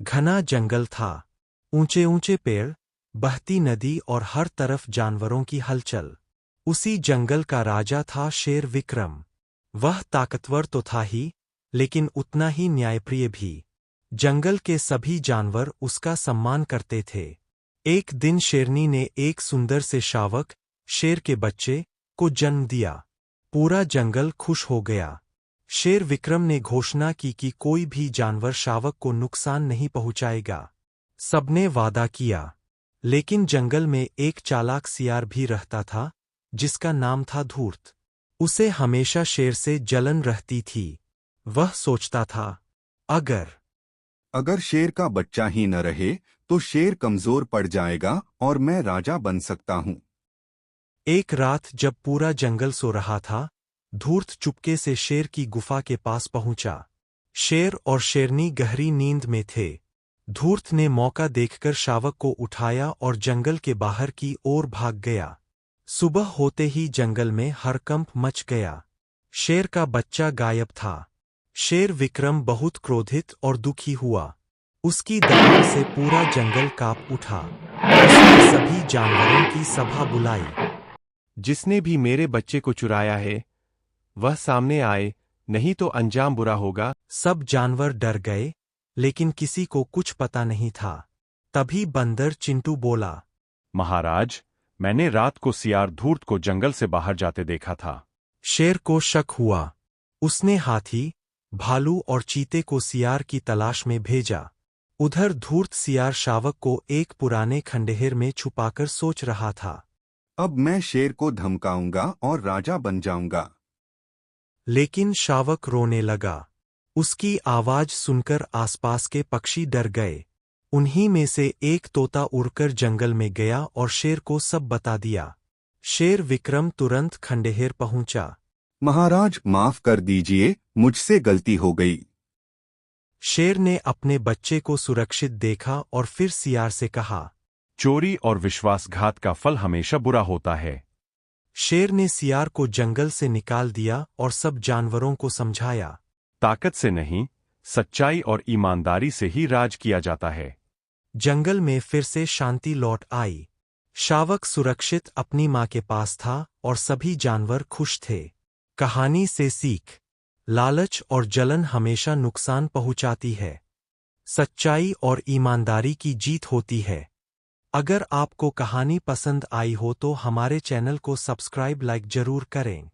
घना जंगल था, ऊंचे ऊंचे पेड़, बहती नदी और हर तरफ जानवरों की हलचल। उसी जंगल का राजा था शेर विक्रम। वह ताकतवर तो था ही, लेकिन उतना ही न्यायप्रिय भी। जंगल के सभी जानवर उसका सम्मान करते थे। एक दिन शेरनी ने एक सुंदर से शावक, शेर के बच्चे, को जन्म दिया। पूरा जंगल खुश हो गया। शेर विक्रम ने घोषणा की कि कोई भी जानवर शावक को नुकसान नहीं पहुंचाएगा। सबने वादा किया। लेकिन जंगल में एक चालाक सियार भी रहता था, जिसका नाम था धूर्त। उसे हमेशा शेर से जलन रहती थी। वह सोचता था, अगर शेर का बच्चा ही न रहे तो शेर कमजोर पड़ जाएगा और मैं राजा बन सकता हूँ। एक रात जब पूरा जंगल सो रहा था, धूर्त चुपके से शेर की गुफा के पास पहुंचा। शेर और शेरनी गहरी नींद में थे। धूर्त ने मौका देखकर शावक को उठाया और जंगल के बाहर की ओर भाग गया। सुबह होते ही जंगल में हड़कंप मच गया। शेर का बच्चा गायब था। शेर विक्रम बहुत क्रोधित और दुखी हुआ। उसकी दहाड़ से पूरा जंगल कांप उठा। उसने सभी जानवरों की सभा बुलाई। जिसने भी मेरे बच्चे को चुराया है, वह सामने आए, नहीं तो अंजाम बुरा होगा। सब जानवर डर गए, लेकिन किसी को कुछ पता नहीं था। तभी बंदर चिंटू बोला, महाराज, मैंने रात को सियार धूर्त को जंगल से बाहर जाते देखा था। शेर को शक हुआ। उसने हाथी, भालू और चीते को सियार की तलाश में भेजा। उधर धूर्त सियार शावक को एक पुराने खंडहर में छुपाकर सोच रहा था। अब मैं शेर को धमकाऊंगा और राजा बन जाऊंगा। लेकिन शावक रोने लगा। उसकी आवाज सुनकर आसपास के पक्षी डर गए। उन्हीं में से एक तोता उड़कर जंगल में गया और शेर को सब बता दिया। शेर विक्रम तुरंत खंडहर पहुंचा। महाराज माफ कर दीजिए, मुझसे गलती हो गई। शेर ने अपने बच्चे को सुरक्षित देखा और फिर सियार से कहा, चोरी और विश्वासघात का फल हमेशा बुरा होता है। शेर ने सियार को जंगल से निकाल दिया और सब जानवरों को समझाया। ताकत से नहीं, सच्चाई और ईमानदारी से ही राज किया जाता है। जंगल में फिर से शांति लौट आई। शावक सुरक्षित अपनी मां के पास था और सभी जानवर खुश थे। कहानी से सीख, लालच और जलन हमेशा नुकसान पहुंचाती है। सच्चाई और ईमानदारी की जीत होती है। अगर आपको कहानी पसंद आई हो तो हमारे चैनल को सब्सक्राइब लाइक जरूर करें।